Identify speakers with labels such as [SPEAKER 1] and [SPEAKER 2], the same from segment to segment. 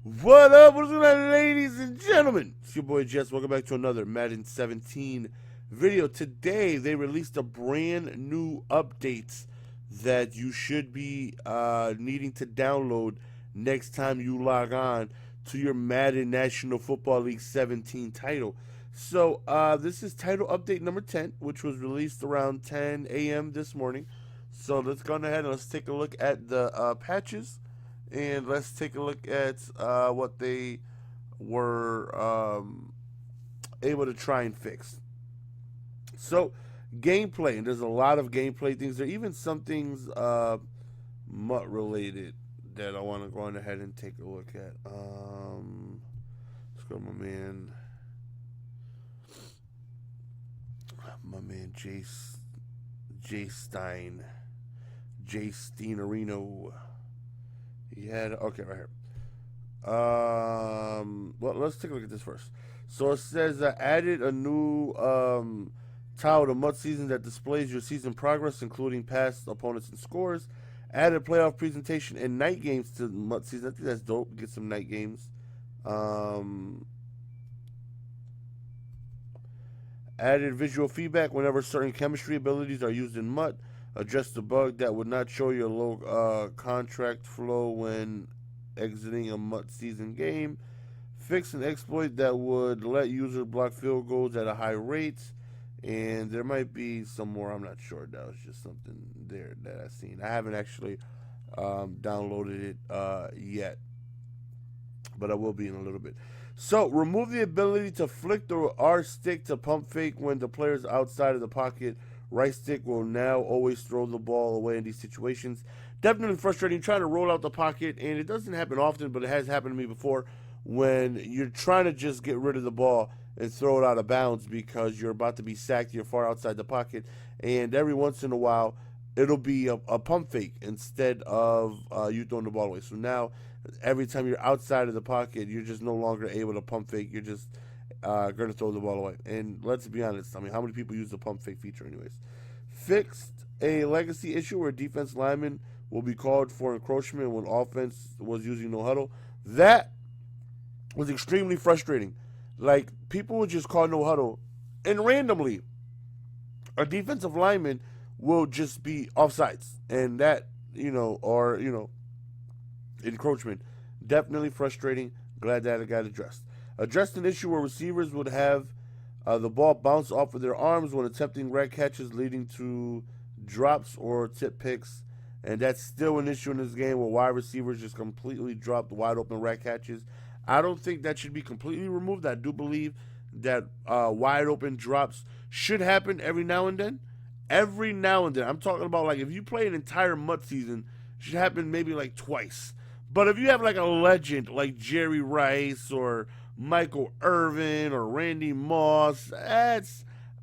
[SPEAKER 1] What up? What's going on, ladies and gentlemen? It's your boy Jess. Welcome back to another Madden 17 video. Today, they released a brand new update that you should be needing to download next time you log on to your Madden National Football League 17 title. So, this is title update number 10, which was released around 10 a.m. this morning. So, let's go ahead and let's take a look at the patches. And let's take a look at what they were able to try and fix. So, gameplay, and there's a lot of gameplay things. There are even some things MUT related that I want to go on ahead and take a look at. Let's go to my man Jay Stein, Jay Steinerino. He had, okay, right here. Well, let's take a look at this first. So it says added a new tile to MUT season that displays your season progress, including past opponents and scores. Added playoff presentation and night games to MUT season. I think that's dope. Get some night games. Added visual feedback whenever certain chemistry abilities are used in MUT. Address the bug that would not show your low contract flow when exiting a MUT season game. Fix an exploit that would let users block field goals at a high rate. And there might be some more. I'm not sure. That was just something there that I've seen. I haven't actually downloaded it yet, but I will be in a little bit. So, remove the ability to flick the R stick to pump fake when the player is outside of the pocket. Right stick will now always throw the ball away in these situations. Definitely frustrating trying to roll out the pocket, and it doesn't happen often, but it has happened to me before when you're trying to just get rid of the ball and throw it out of bounds because you're about to be sacked, you're far outside the pocket, and every once in a while it'll be a pump fake instead of you throwing the ball away. So now every time you're outside of the pocket, you're just no longer able to pump fake. You're just going to throw the ball away. And let's be honest, I mean, how many people use the pump fake feature anyways? Fixed a legacy issue where defense linemen will be called for encroachment when offense was using no huddle. That was extremely frustrating. Like, people would just call no huddle, and randomly, a defensive lineman will just be offsides. And that, encroachment. Definitely frustrating. Glad that it got addressed. Addressed an issue where receivers would have the ball bounce off of their arms when attempting red catches, leading to drops or tip picks. And that's still an issue in this game where wide receivers just completely drop the wide open red catches. I don't think that should be completely removed. I do believe that wide open drops should happen every now and then. Every now and then. I'm talking about, like, if you play an entire MUT season, it should happen maybe like twice. But if you have like a legend like Jerry Rice or Michael Irvin or Randy Moss, I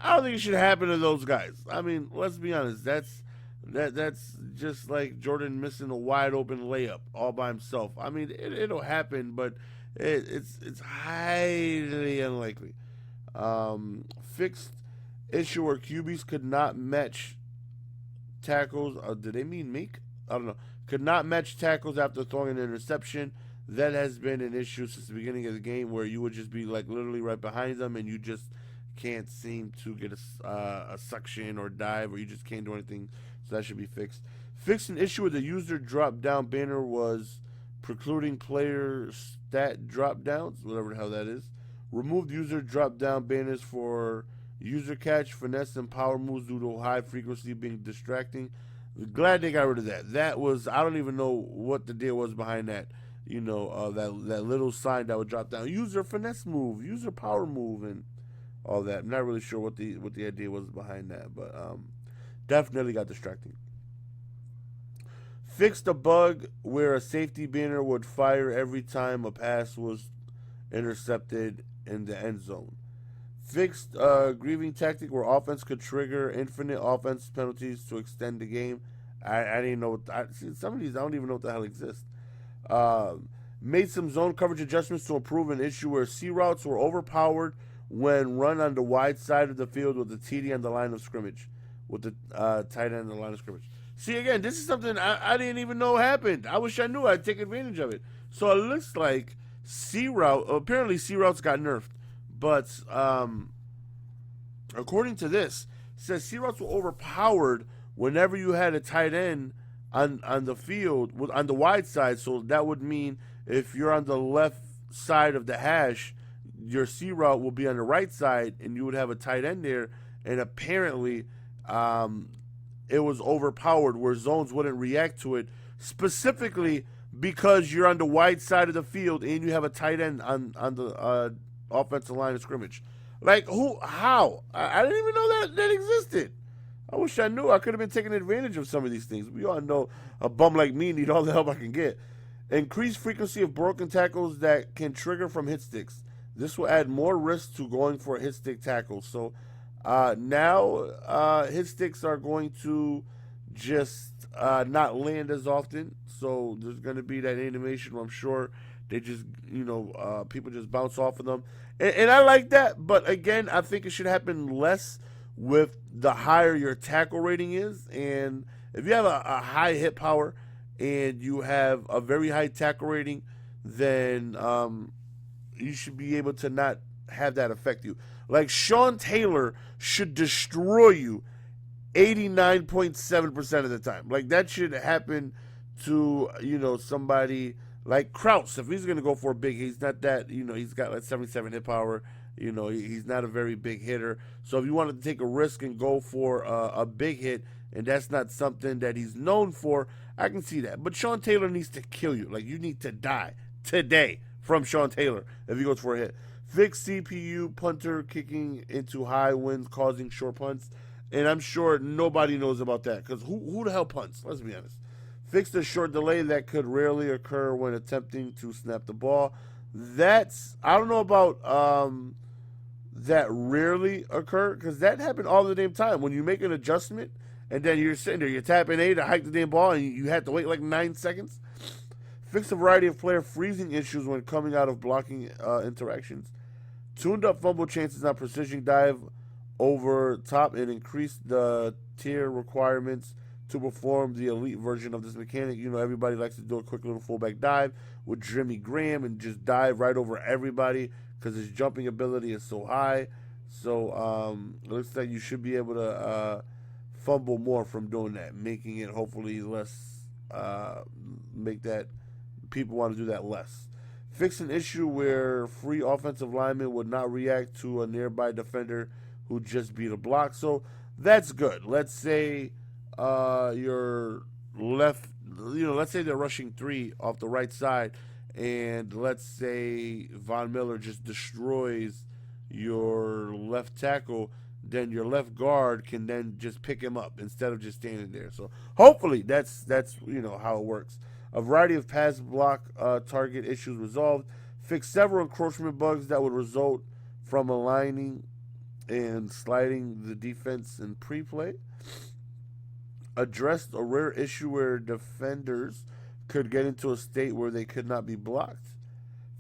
[SPEAKER 1] don't think it should happen to those guys. I mean, let's be honest. That's just like Jordan missing a wide open layup all by himself. I mean, it'll happen, but it's highly unlikely. Fixed issue where QBs could not match tackles. Did they mean make? I don't know. Could not match tackles after throwing an interception. That has been an issue since the beginning of the game where you would just be like literally right behind them and you just can't seem to get a suction or dive, or you just can't do anything. So that should be fixed. Fixed an issue where the user drop down banner was precluding player stat drop downs, whatever the hell that is. Removed user drop down banners for user catch, finesse, and power moves due to high frequency being distracting. Glad they got rid of that. That was, I don't even know what the deal was behind that. That little sign that would drop down. User finesse move, user power move, and all that. I'm not really sure what the idea was behind that, but definitely got distracting. Fixed a bug where a safety banner would fire every time a pass was intercepted in the end zone. Fixed grieving tactic where offense could trigger infinite offense penalties to extend the game. I didn't know. Some of these I don't even know what the hell exist. Made some zone coverage adjustments to improve an issue where C routes were overpowered when run on the wide side of the field with the TD on the line of scrimmage. With the tight end on the line of scrimmage. See, again, this is something I didn't even know happened. I wish I knew. I'd take advantage of it. So it looks like C route, apparently C routes got nerfed, but according to this, it says C routes were overpowered whenever you had a tight end on the field on the wide side. So that would mean if you're on the left side of the hash, your C route will be on the right side, and you would have a tight end there. And apparently, it was overpowered where zones wouldn't react to it, specifically because you're on the wide side of the field and you have a tight end on the offensive line of scrimmage. Like, who? How? I didn't even know that existed. I wish I knew. I could have been taking advantage of some of these things. We all know a bum like me need all the help I can get. Increased frequency of broken tackles that can trigger from hit sticks. This will add more risk to going for a hit stick tackle. So now hit sticks are going to just not land as often. So there's going to be that animation where I'm sure they just, people just bounce off of them. And I like that. But again, I think it should happen less with the higher your tackle rating is. And if you have a high hit power and you have a very high tackle rating, then you should be able to not have that affect you. Like Sean Taylor should destroy you 89.7% of the time. Like that should happen to, somebody like Krause. If he's going to go for a big, he's not that, he's got like 77 hit power. He's not a very big hitter. So if you wanted to take a risk and go for a big hit, and that's not something that he's known for, I can see that. But Sean Taylor needs to kill you. Like, you need to die today from Sean Taylor if he goes for a hit. Fix CPU punter kicking into high winds, causing short punts. And I'm sure nobody knows about that, because who the hell punts? Let's be honest. Fix the short delay that could rarely occur when attempting to snap the ball. I don't know about that rarely occur, because that happened all the damn time. When you make an adjustment, and then you're sitting there, you're tapping A to hike the damn ball, and you have to wait like 9 seconds. Fix a variety of player freezing issues when coming out of blocking interactions. Tuned up fumble chances on precision dive over top, and increase the tier requirements to perform the elite version of this mechanic. Everybody likes to do a quick little fullback dive with Jimmy Graham and just dive right over everybody because his jumping ability is so high. So it looks like you should be able to fumble more from doing that, making it hopefully less, make that people want to do that less. Fix an issue where free offensive linemen would not react to a nearby defender who just beat a block. So that's good. Let's say your left, let's say they're rushing 3 off the right side, and let's say Von Miller just destroys your left tackle, then your left guard can then just pick him up instead of just standing there. So hopefully that's how it works. A variety of pass block target issues resolved. Fix several encroachment bugs that would result from aligning and sliding the defense in pre-play. Addressed a rare issue where defenders could get into a state where they could not be blocked.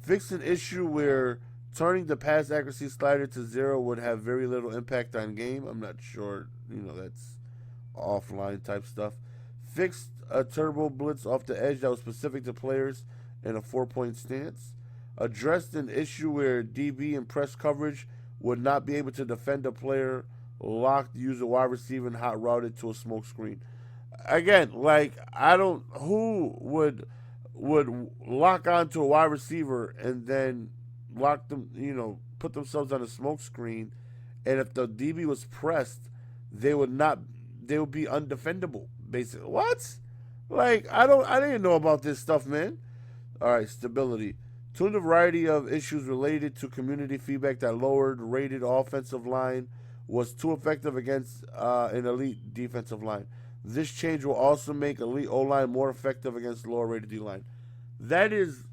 [SPEAKER 1] Fix an issue where turning the pass accuracy slider to 0 would have very little impact on game. I'm not sure, that's offline type stuff. Fixed a turbo blitz off the edge that was specific to players in a 4-point stance. Addressed an issue where DB in press coverage would not be able to defend a player locked, use a wide receiver, and hot routed to a smoke screen. Again, who would lock onto a wide receiver and then lock them, put themselves on a smoke screen, and if the DB was pressed, they would be undefendable, basically. What? I didn't know about this stuff, man. All right, stability. Tuned a variety of issues related to community feedback that lowered rated offensive line was too effective against an elite defensive line. This change will also make elite O-line more effective against lower rated D-line. That is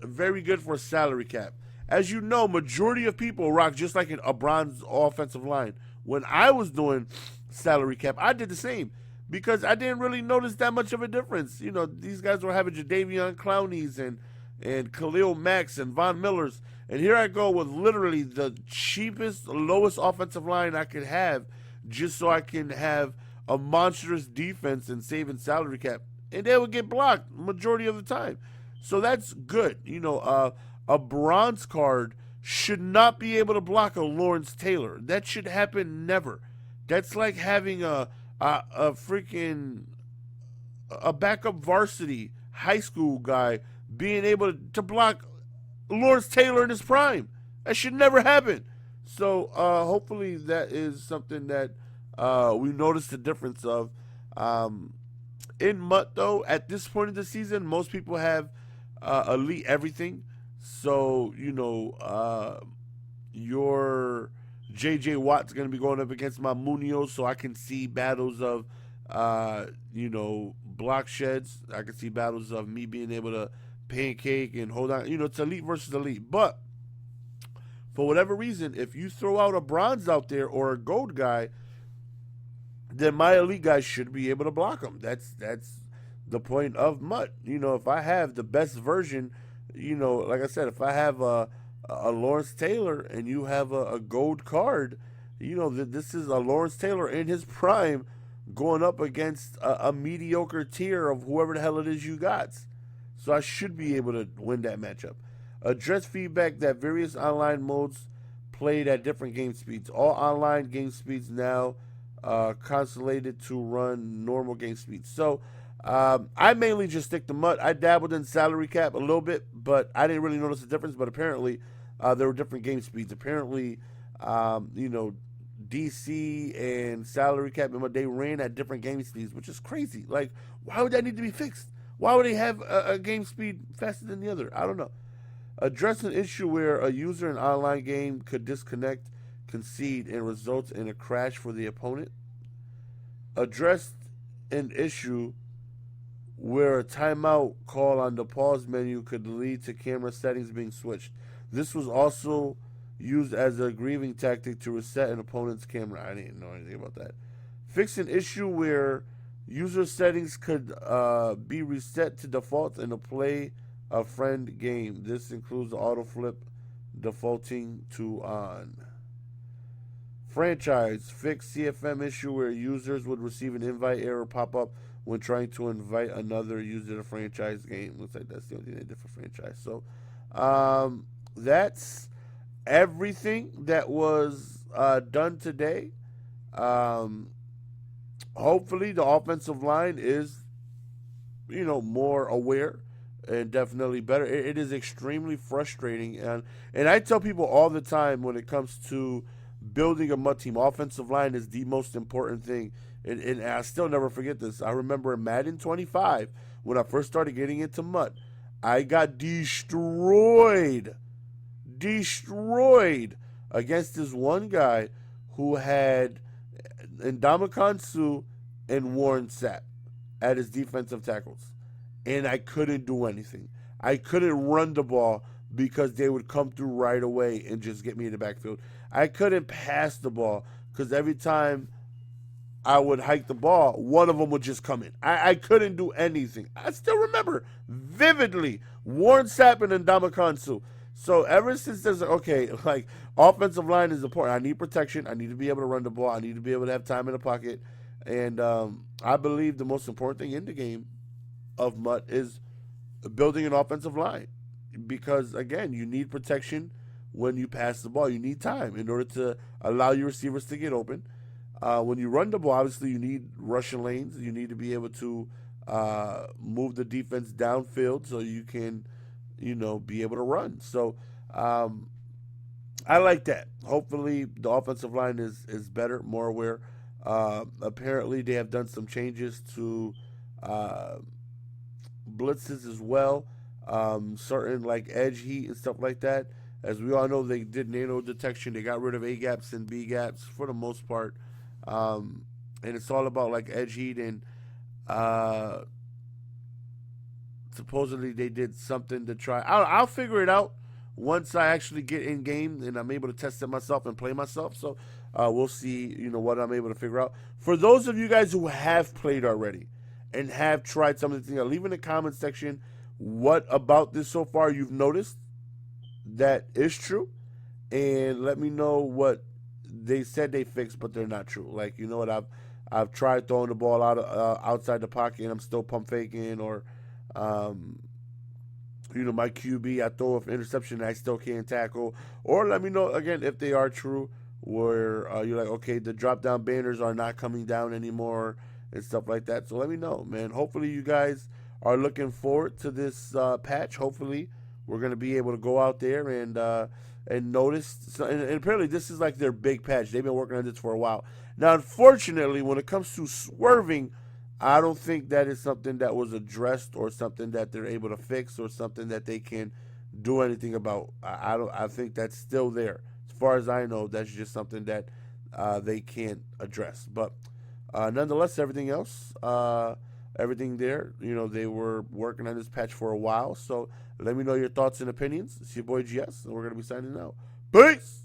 [SPEAKER 1] very good for salary cap. As you know, majority of people rock just like a bronze offensive line. When I was doing salary cap, I did the same because I didn't really notice that much of a difference. These guys were having Jadeveon Clowneys and Khalil Macks and Von Millers. And here I go with literally the cheapest, lowest offensive line I could have just so I can have a monstrous defense and saving salary cap. And they would get blocked majority of the time. So that's good. A bronze card should not be able to block a Lawrence Taylor. That should happen never. That's like having a freaking a backup varsity high school guy being able to block Lawrence Taylor in his prime. That should never happen. So hopefully that is something that we noticed the difference of. In MUT though, at this point of the season, most people have elite everything. So your JJ Watt's going to be going up against my Munoz, so I can see battles of block sheds. I can see battles of me being able to pancake and hold on. It's elite versus elite. But for whatever reason, if you throw out a bronze out there or a gold guy, then my elite guy should be able to block him. That's the point of MUT. If I have the best version, like I said, if I have a Lawrence Taylor and you have a gold card, this is a Lawrence Taylor in his prime going up against a mediocre tier of whoever the hell it is you got. So I should be able to win that matchup. Address feedback that various online modes played at different game speeds. All online game speeds now consolidated to run normal game speeds. So I mainly just stick to MUT. I dabbled in salary cap a little bit, but I didn't really notice the difference. But apparently there were different game speeds. Apparently, DC and salary cap, they ran at different game speeds, which is crazy. Like, why would that need to be fixed? Why would they have a game speed faster than the other? I don't know. Address an issue where a user in an online game could disconnect, concede, and results in a crash for the opponent. Address an issue where a timeout call on the pause menu could lead to camera settings being switched. This was also used as a grieving tactic to reset an opponent's camera. I didn't know anything about that. Fix an issue where user settings could be reset to default in a play a friend game. This includes the auto flip defaulting to on. Franchise. Fix CFM issue where users would receive an invite error pop up when trying to invite another user to franchise game. Looks like that's the only thing they did for franchise. So that's everything that was done today. Hopefully the offensive line is more aware and definitely better. It is extremely frustrating, and I tell people all the time when it comes to building a MUT team, offensive line is the most important thing. And I still never forget this. I remember in Madden 25, when I first started getting into MUT, I got destroyed against this one guy who had Ndamukong Suh and Warren Sapp at his defensive tackles. And I couldn't do anything. I couldn't run the ball because they would come through right away and just get me in the backfield. I couldn't pass the ball because every time I would hike the ball, one of them would just come in. I couldn't do anything. I still remember vividly Warren Sapp and Ndamukong Suh. So ever since there's offensive line is important. I need protection. I need to be able to run the ball. I need to be able to have time in the pocket. And I believe the most important thing in the game of MUT is building an offensive line. Because, again, you need protection when you pass the ball. You need time in order to allow your receivers to get open. When you run the ball, obviously you need rushing lanes. You need to be able to move the defense downfield so you can, be able to run. So I like that. Hopefully the offensive line is better, more aware. Apparently they have done some changes to blitzes as well. Certain like edge heat and stuff like that. As we all know, they did nano detection. They got rid of A gaps and B gaps for the most part. And it's all about like edge heat and supposedly they did something to try. I'll figure it out once I actually get in game and I'm able to test it myself and play myself. So we'll see, what I'm able to figure out. For those of you guys who have played already and have tried some of the things, leave in the comment section what about this so far you've noticed that is true, and let me know what they said they fixed but they're not true. Like, what I've tried throwing the ball out outside the pocket and I'm still pump faking, or my QB, I throw an interception and I still can't tackle. Or let me know, again, if they are true, where you're like, okay, the drop down banners are not coming down anymore and stuff like that. So let me know, man. Hopefully you guys are looking forward to this patch. Hopefully we're going to be able to go out there and notice. So, and apparently this is like their big patch. They've been working on this for a while. Now, unfortunately, when it comes to swerving, I don't think that is something that was addressed or something that they're able to fix or something that they can do anything about. I think that's still there. As far as I know, that's just something that they can't address. But nonetheless, everything else, everything there, they were working on this patch for a while. So let me know your thoughts and opinions. It's your boy GS, and we're going to be signing out. Peace!